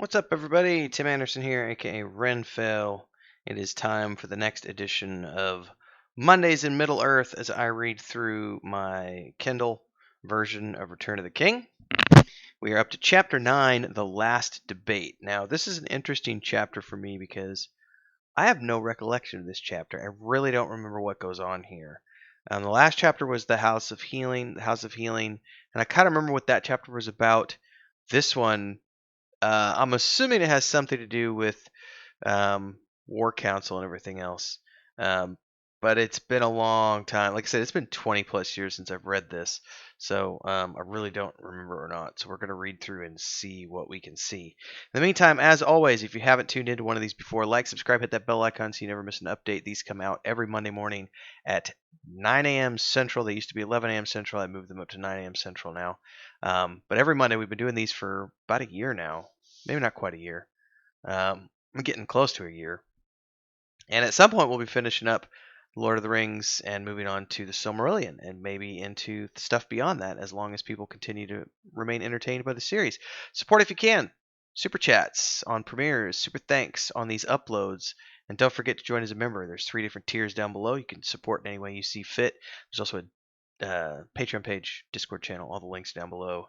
What's up, everybody? Tim Anderson here, aka Renfell. It is time for the next edition of Mondays in Middle Earth as I read through my Kindle version of Return of the King. We are up to Chapter 9, The Last Debate. Now, this is an interesting chapter for me because I have no recollection of this chapter. I really don't remember what goes on here. The last chapter was the House of Healing, and I kind of remember what that chapter was about. This one I'm assuming it has something to do with War Council and everything else. Um, but it's been a long time. Like I said, it's been 20 plus years since I've read this. So I really don't remember or not. So we're going to read through and see what we can see. In the meantime, as always, if you haven't tuned into one of these before, like, subscribe, hit that bell icon so you never miss an update. These come out every Monday morning at 9 a.m. Central. They used to be 11 a.m. Central. I moved them up to 9 a.m. Central now. But every Monday, we've been doing these for about a year now. Maybe not quite a year. I'm getting close to a year. And at some point, we'll be finishing up Lord of the Rings and moving on to the Silmarillion and maybe into stuff beyond that, as long as people continue to remain entertained by the series. Support if you can. Super chats on premieres, super thanks on these uploads, and don't forget to join as a member. There's 3 different tiers down below. You can support in any way you see fit. There's also a Patreon page, Discord channel, all the links down below.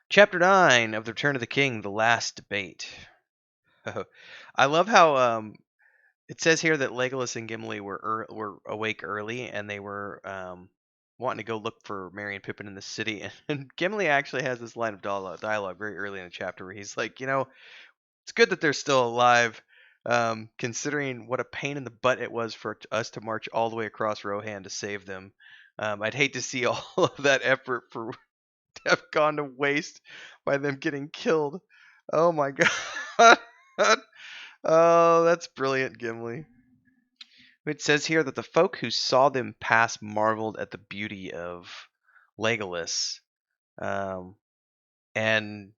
Chapter 9 of The Return of the King, The Last Debate. I love how it says here that Legolas and Gimli were awake early, and they were wanting to go look for Merry and Pippin in the city. And Gimli actually has this line of dialogue very early in the chapter where he's like, it's good that they're still alive, considering what a pain in the butt it was for us to march all the way across Rohan to save them. I'd hate to see all of that effort to have gone to waste by them getting killed. Oh my god. Oh, that's brilliant, Gimli. It says here that the folk who saw them pass marveled at the beauty of Legolas, um, and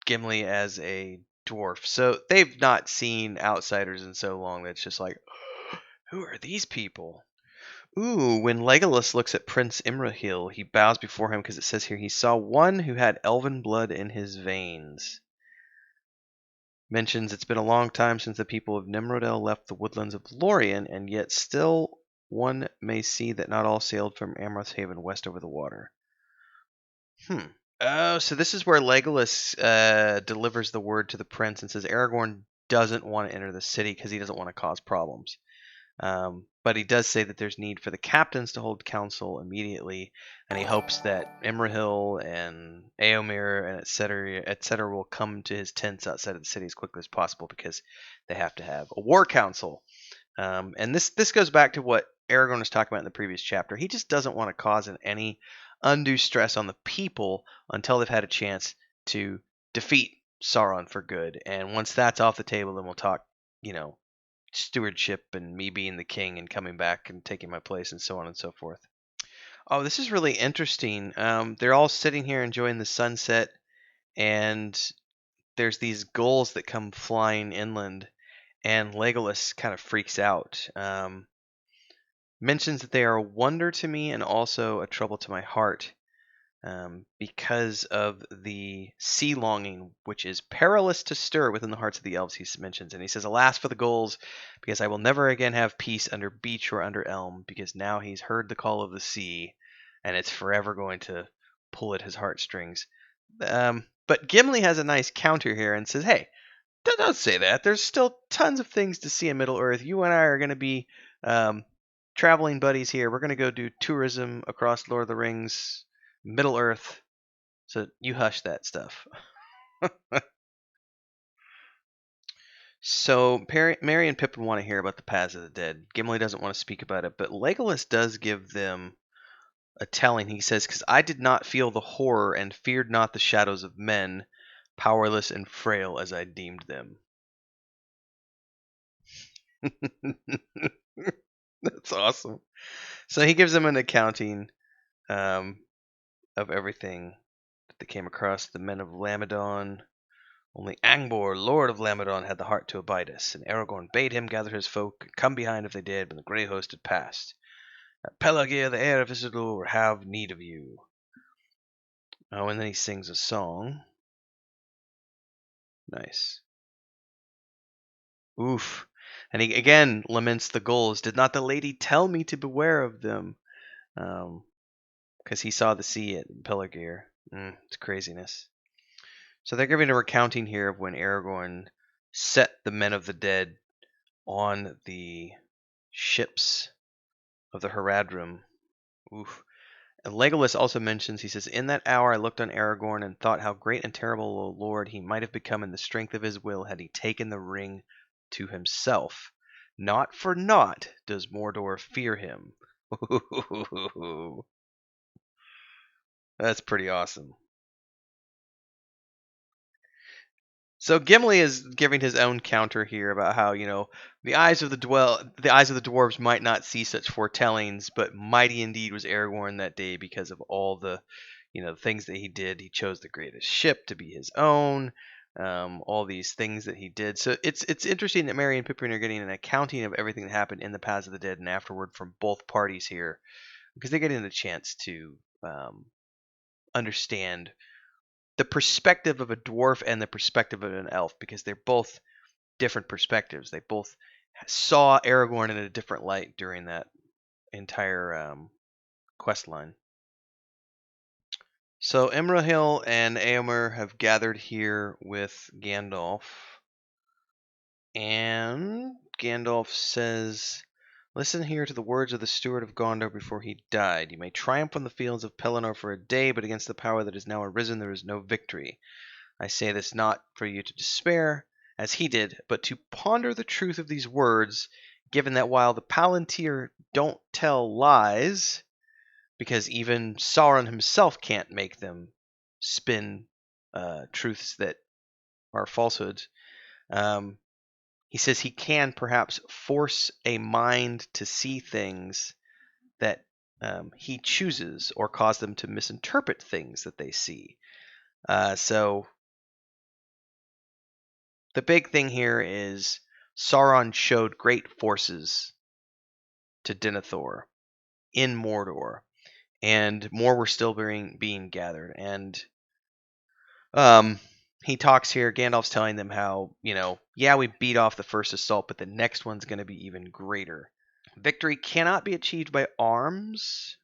Gimli as a dwarf. So they've not seen outsiders in so long that it's just like, who are these people? Ooh, when Legolas looks at Prince Imrahil, he bows before him because it says here he saw one who had elven blood in his veins. Mentions it's been a long time since the people of Nimrodel left the woodlands of Lorien, and yet still one may see that not all sailed from Amroth's Haven west over the water. Oh, so this is where Legolas delivers the word to the prince and says Aragorn doesn't want to enter the city because he doesn't want to cause problems. But he does say that there's need for the captains to hold council immediately, and he hopes that Imrahil and Eomer and etc. will come to his tents outside of the city as quickly as possible because they have to have a war council. And this goes back to what Aragorn was talking about in the previous chapter. He just doesn't want to cause any undue stress on the people until they've had a chance to defeat Sauron for good. And once that's off the table, then we'll talk, stewardship and me being the king and coming back and taking my place and so on and so forth. Oh, this is really interesting. They're all sitting here enjoying the sunset, and there's these gulls that come flying inland, and Legolas kind of freaks out. Mentions that they are a wonder to me and also a trouble to my heart. Because of the sea longing, which is perilous to stir within the hearts of the elves, he mentions. And he says, Alas for the gulls, because I will never again have peace under beech or under elm, because now he's heard the call of the sea, and it's forever going to pull at his heartstrings. But Gimli has a nice counter here and says, Hey, don't say that. There's still tons of things to see in Middle Earth. You and I are going to be traveling buddies here. We're going to go do tourism across Lord of the Rings, Middle Earth. So you hush that stuff. So Merry and Pippin want to hear about the Paths of the Dead. Gimli doesn't want to speak about it, but Legolas does give them a telling. He says, Because I did not feel the horror and feared not the shadows of men, powerless and frail as I deemed them. That's awesome. So he gives them an accounting of everything that they came across. The men of Lamedon. Only Angbor, Lord of Lamedon, had the heart to abide us, and Aragorn bade him gather his folk and come behind if they did when the grey host had passed. Pelagia, the heir of Isildur, have need of you. Oh, and then he sings a song. Nice. Oof. And he again laments the gulls. Did not the lady tell me to beware of them? Because he saw the sea at Pelargir. It's craziness. So they're giving a recounting here of when Aragorn set the men of the dead on the ships of the Haradrim. Oof. And Legolas also mentions, he says, in that hour I looked on Aragorn and thought how great and terrible a lord he might have become in the strength of his will had he taken the ring to himself. Not for naught does Mordor fear him. That's pretty awesome. So Gimli is giving his own counter here about how, the eyes of the dwarves might not see such foretellings, but mighty indeed was Aragorn that day because of all the, things that he did. He chose the greatest ship to be his own. All these things that he did. So it's interesting that Merry and Pippin are getting an accounting of everything that happened in the Paths of the Dead and afterward from both parties here, because they're getting a chance to understand the perspective of a dwarf and the perspective of an elf, because they're both different perspectives. They both saw Aragorn in a different light during that entire quest line. So Imrahil and Éomer have gathered here with Gandalf, and Gandalf says, listen here to the words of the steward of Gondor before he died. You may triumph on the fields of Pelennor for a day, but against the power that is now arisen there is no victory. I say this not for you to despair, as he did, but to ponder the truth of these words, given that while the Palantir don't tell lies, because even Sauron himself can't make them spin truths that are falsehoods, he says he can perhaps force a mind to see things that he chooses, or cause them to misinterpret things that they see. So the big thing here is Sauron showed great forces to Denethor in Mordor, and more were still being gathered. And he talks here, Gandalf's telling them how, yeah, we beat off the first assault, but the next one's going to be even greater. Victory cannot be achieved by arms.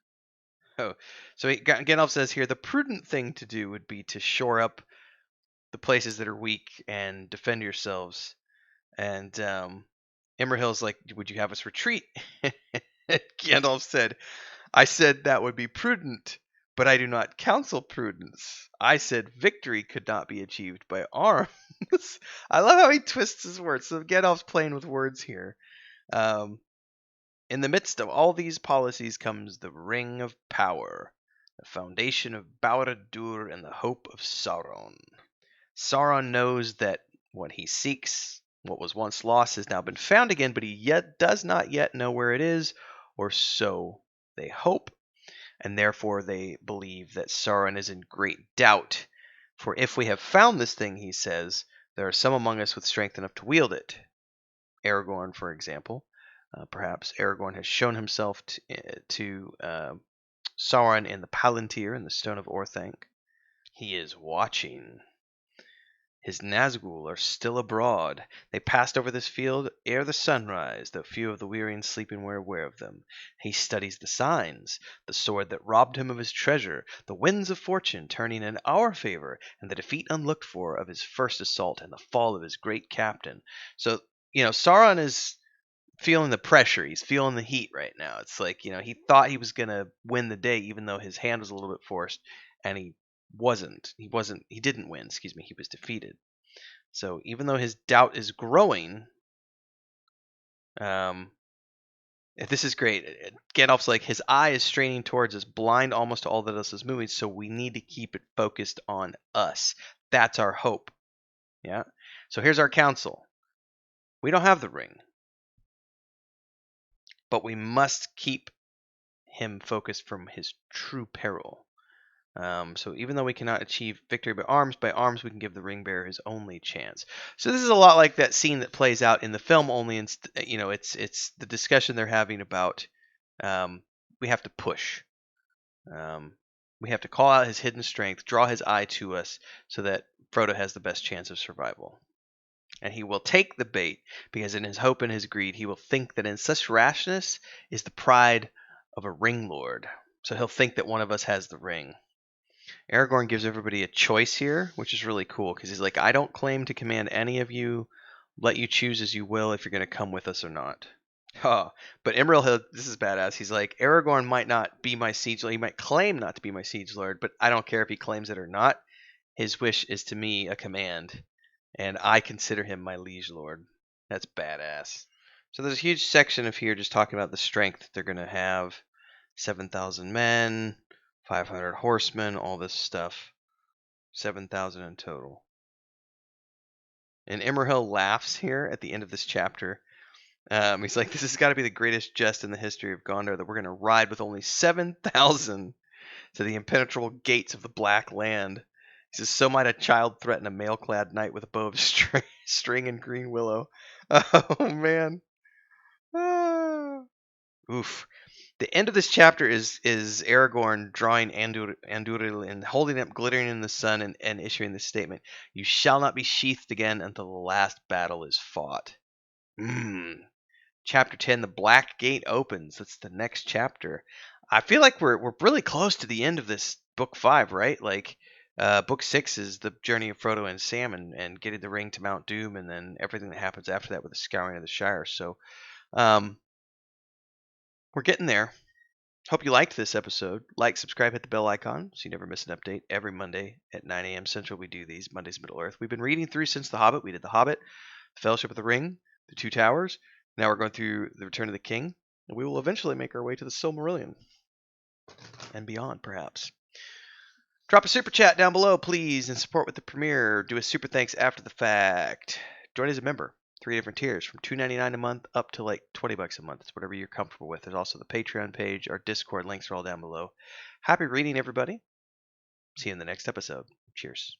Oh, so Gandalf says here, the prudent thing to do would be to shore up the places that are weak and defend yourselves. And Imrahil's like, would you have us retreat? Gandalf said, I said that would be prudent, but I do not counsel prudence. I said victory could not be achieved by arms. I love how he twists his words. So Gandalf's playing with words here. In the midst of all these policies comes the Ring of Power, the foundation of Barad-dûr and the hope of Sauron. Sauron knows that what he seeks, what was once lost, has now been found again, but he yet does not yet know where it is, or so they hope, and therefore they believe that Sauron is in great doubt. For if we have found this thing, he says, there are some among us with strength enough to wield it. Aragorn, for example. Perhaps Aragorn has shown himself to Sauron in the Palantir in the Stone of Orthanc. He is watching. His Nazgûl are still abroad. They passed over this field ere the sunrise, though few of the weary sleeping were aware of them. He studies the signs, the sword that robbed him of his treasure, the winds of fortune turning in our favor, and the defeat unlooked for of his first assault and the fall of his great captain. So, Sauron is feeling the pressure. He's feeling the heat right now. It's like, he thought he was going to win the day, even though his hand was a little bit forced, and he didn't win, he was defeated. So even though his doubt is growing, this is great. Gandalf's like, his eye is straining towards us, blind almost to all that else is moving, so we need to keep it focused on us. That's our hope. Yeah. So here's our counsel. We don't have the ring, but we must keep him focused from his true peril. So even though we cannot achieve victory by arms we can give the ring bearer his only chance. So this is a lot like that scene that plays out in the film, only it's the discussion they're having about we have to push. We have to call out his hidden strength, draw his eye to us, so that Frodo has the best chance of survival. And he will take the bait, because in his hope and his greed, he will think that in such rashness is the pride of a ring lord. So he'll think that one of us has the ring. Aragorn gives everybody a choice here, which is really cool, because he's like, I don't claim to command any of you. Let you choose as you will if you're going to come with us or not. Oh, but Imrahil, this is badass. He's like, Aragorn might not be my siege lord. He might claim not to be my siege lord, but I don't care if he claims it or not. His wish is to me a command, and I consider him my liege lord. That's badass. So there's a huge section of here just talking about the strength that they're going to have. 7,000 men, 500 horsemen, all this stuff. 7,000 in total. And Imrahil laughs here at the end of this chapter. He's like, this has got to be the greatest jest in the history of Gondor, that we're going to ride with only 7,000 to the impenetrable gates of the Black Land. He says, so might a child threaten a mail-clad knight with a bow of string and green willow. Oh, man. Ah. Oof. The end of this chapter is Aragorn drawing Andúril and holding up, glittering in the sun, and issuing this statement: "You shall not be sheathed again until the last battle is fought." Chapter 10, the Black Gate opens. That's the next chapter. I feel like we're really close to the end of this book 5, right? Like, book 6 is the journey of Frodo and Sam and getting the ring to Mount Doom, and then everything that happens after that with the scouring of the Shire. So, we're getting there. Hope you liked this episode. Like, subscribe, hit the bell icon so you never miss an update. Every Monday at 9 a.m. Central, we do these Mondays Middle Earth. We've been reading through since The Hobbit. We did The Hobbit, The Fellowship of the Ring, The Two Towers. Now we're going through The Return of the King, and we will eventually make our way to the Silmarillion and beyond, perhaps. Drop a super chat down below, please, and support with the premiere. Do a super thanks after the fact. Join as a member. 3 different tiers, from $2.99 a month up to like $20 a month. It's whatever you're comfortable with. There's also the Patreon page. Our Discord links are all down below. Happy reading, everybody. See you in the next episode. Cheers.